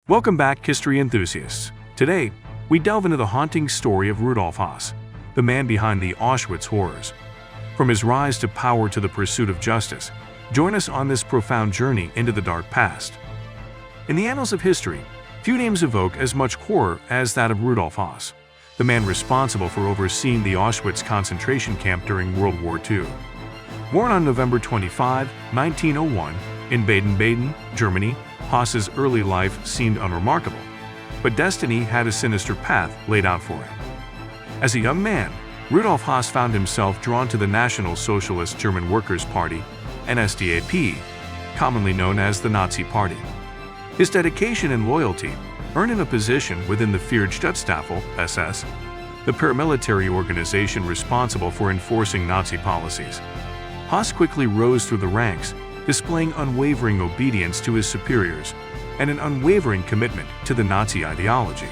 Welcome back, history enthusiasts. Today, we delve into the haunting story of Rudolf Höss, the man behind the Auschwitz horrors. From his rise to power to the pursuit of justice, join us on this profound journey into the dark past. In the annals of history, few names evoke as much horror as that of Rudolf Höss, the man responsible for overseeing the Auschwitz concentration camp during World War II. Born on November 25, 1901, in Baden-Baden, Germany, Höss's early life seemed unremarkable, but destiny had a sinister path laid out for him. As a young man, Rudolf Höss found himself drawn to the National Socialist German Workers' Party, NSDAP, commonly known as the Nazi Party. His dedication and loyalty earned him a position within the Führerstaffel SS, the paramilitary organization responsible for enforcing Nazi policies. Höss quickly rose through the ranks, displaying unwavering obedience to his superiors and an unwavering commitment to the Nazi ideology.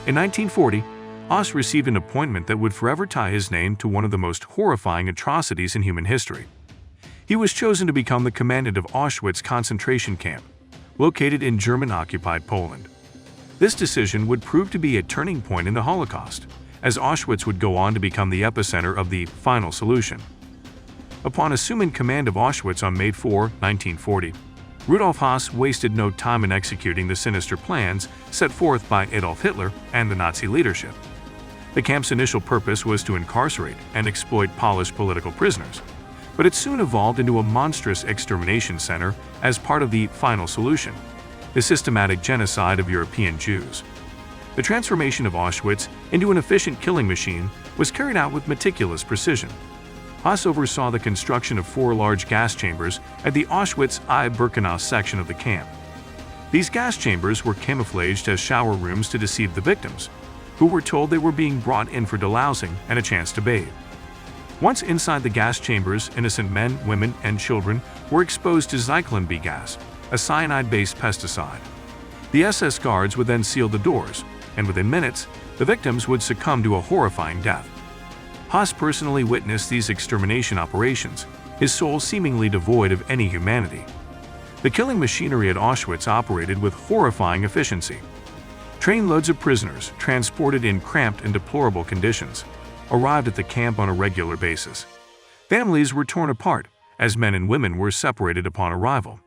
In 1940, Höss received an appointment that would forever tie his name to one of the most horrifying atrocities in human history. He was chosen to become the commandant of Auschwitz concentration camp, located in German-occupied Poland. This decision would prove to be a turning point in the Holocaust, as Auschwitz would go on to become the epicenter of the final solution. Upon assuming command of Auschwitz on May 4, 1940, Rudolf Höss wasted no time in executing the sinister plans set forth by Adolf Hitler and the Nazi leadership. The camp's initial purpose was to incarcerate and exploit Polish political prisoners, but it soon evolved into a monstrous extermination center as part of the final solution, the systematic genocide of European Jews. The transformation of Auschwitz into an efficient killing machine was carried out with meticulous precision. Höss oversaw the construction of 4 large gas chambers at the Auschwitz-Birkenau section of the camp. These gas chambers were camouflaged as shower rooms to deceive the victims, who were told they were being brought in for delousing and a chance to bathe. Once inside the gas chambers, innocent men, women, and children were exposed to Zyklon B gas, a cyanide-based pesticide. The SS guards would then seal the doors, and within minutes, the victims would succumb to a horrifying death. Höss personally witnessed these extermination operations, his soul seemingly devoid of any humanity. The killing machinery at Auschwitz operated with horrifying efficiency. Trainloads of prisoners, transported in cramped and deplorable conditions, arrived at the camp on a regular basis. Families were torn apart, as men and women were separated upon arrival.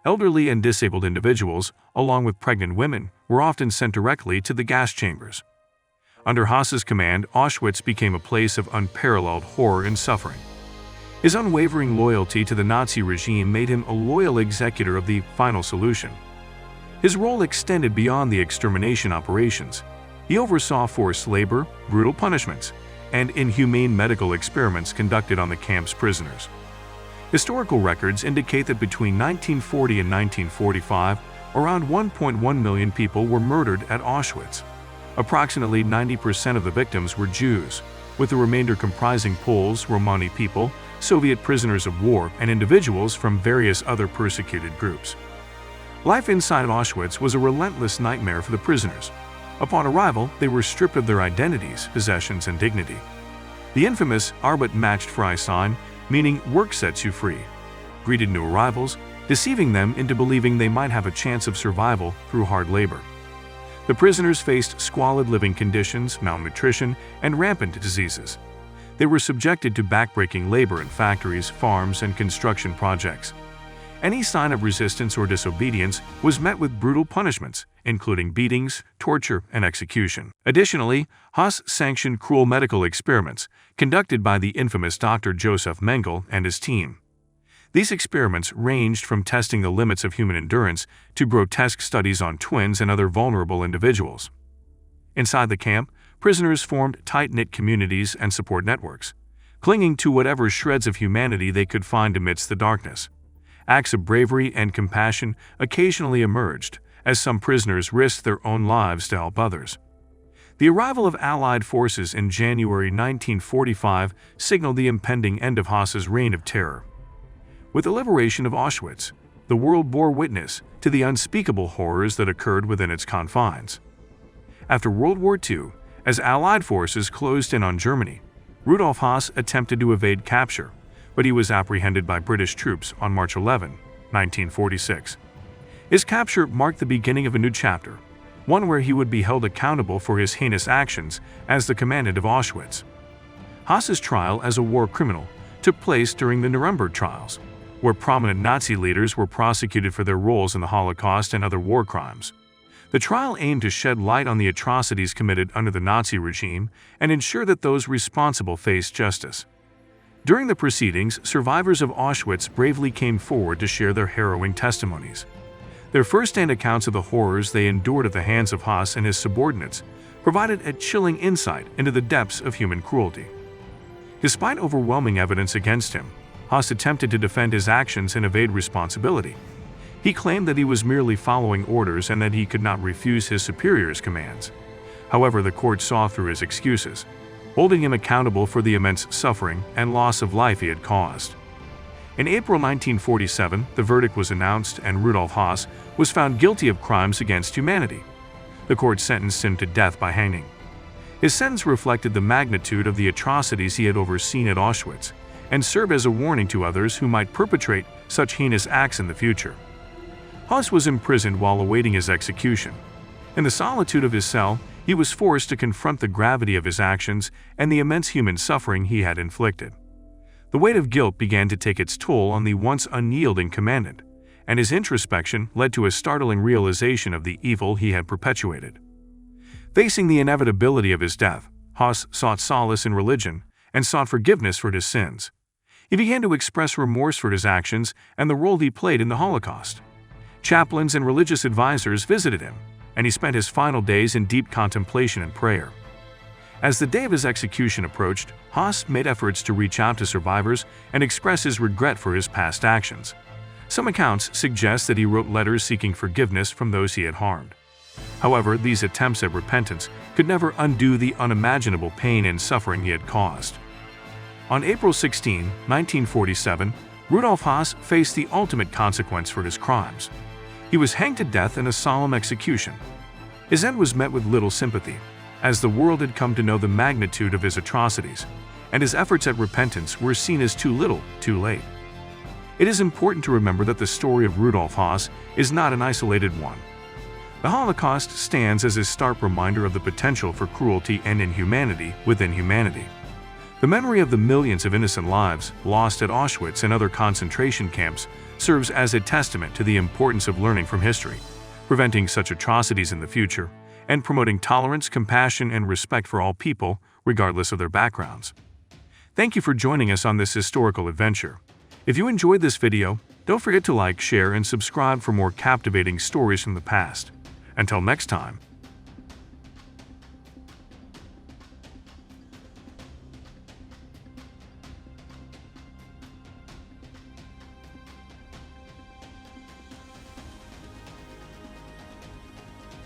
Elderly and disabled individuals, along with pregnant women, were often sent directly to the gas chambers. Under Höss's command, Auschwitz became a place of unparalleled horror and suffering. His unwavering loyalty to the Nazi regime made him a loyal executor of the final solution. His role extended beyond the extermination operations. He oversaw forced labor, brutal punishments, and inhumane medical experiments conducted on the camp's prisoners. Historical records indicate that between 1940 and 1945, around 1.1 million people were murdered at Auschwitz. Approximately 90% of the victims were Jews, with the remainder comprising Poles, Romani people, Soviet prisoners of war, and individuals from various other persecuted groups. Life inside Auschwitz was a relentless nightmare for the prisoners. Upon arrival, they were stripped of their identities, possessions, and dignity. The infamous Arbeit macht frei sign, meaning work sets you free, greeted new arrivals, deceiving them into believing they might have a chance of survival through hard labor. The prisoners faced squalid living conditions, malnutrition, and rampant diseases. They were subjected to backbreaking labor in factories, farms, and construction projects. Any sign of resistance or disobedience was met with brutal punishments, including beatings, torture, and execution. Additionally, Höss sanctioned cruel medical experiments conducted by the infamous Dr. Joseph Mengele and his team. These experiments ranged from testing the limits of human endurance to grotesque studies on twins and other vulnerable individuals. Inside the camp, prisoners formed tight-knit communities and support networks, clinging to whatever shreds of humanity they could find amidst the darkness. Acts of bravery and compassion occasionally emerged, as some prisoners risked their own lives to help others. The arrival of Allied forces in January 1945 signaled the impending end of Höss's reign of terror. With the liberation of Auschwitz, the world bore witness to the unspeakable horrors that occurred within its confines. After World War II, as Allied forces closed in on Germany, Rudolf Höss attempted to evade capture, but he was apprehended by British troops on March 11, 1946. His capture marked the beginning of a new chapter, one where he would be held accountable for his heinous actions as the commandant of Auschwitz. Höss's trial as a war criminal took place during the Nuremberg trials, where prominent Nazi leaders were prosecuted for their roles in the Holocaust and other war crimes. The trial aimed to shed light on the atrocities committed under the Nazi regime and ensure that those responsible faced justice. During the proceedings, survivors of Auschwitz bravely came forward to share their harrowing testimonies. Their first-hand accounts of the horrors they endured at the hands of Höss and his subordinates provided a chilling insight into the depths of human cruelty. Despite overwhelming evidence against him, Höss attempted to defend his actions and evade responsibility. He claimed that he was merely following orders and that he could not refuse his superiors' commands. However, the court saw through his excuses, holding him accountable for the immense suffering and loss of life he had caused. In April 1947, the verdict was announced and Rudolf Höss was found guilty of crimes against humanity. The court sentenced him to death by hanging. His sentence reflected the magnitude of the atrocities he had overseen at Auschwitz and served as a warning to others who might perpetrate such heinous acts in the future. Höss was imprisoned while awaiting his execution. In the solitude of his cell, he was forced to confront the gravity of his actions and the immense human suffering he had inflicted. The weight of guilt began to take its toll on the once unyielding commandant, and his introspection led to a startling realization of the evil he had perpetuated. Facing the inevitability of his death, Höss sought solace in religion and sought forgiveness for his sins. He began to express remorse for his actions and the role he played in the Holocaust. Chaplains and religious advisors visited him, and he spent his final days in deep contemplation and prayer. As the day of his execution approached, Höss made efforts to reach out to survivors and express his regret for his past actions. Some accounts suggest that he wrote letters seeking forgiveness from those he had harmed. However, these attempts at repentance could never undo the unimaginable pain and suffering he had caused. On April 16, 1947, Rudolf Höss faced the ultimate consequence for his crimes. He was hanged to death in a solemn execution. His end was met with little sympathy, as the world had come to know the magnitude of his atrocities, and his efforts at repentance were seen as too little, too late. It is important to remember that the story of Rudolf Höss is not an isolated one. The Holocaust stands as a stark reminder of the potential for cruelty and inhumanity within humanity. The memory of the millions of innocent lives lost at Auschwitz and other concentration camps serves as a testament to the importance of learning from history, preventing such atrocities in the future, and promoting tolerance, compassion, and respect for all people, regardless of their backgrounds. Thank you for joining us on this historical adventure. If you enjoyed this video, don't forget to like, share, and subscribe for more captivating stories from the past. Until next time.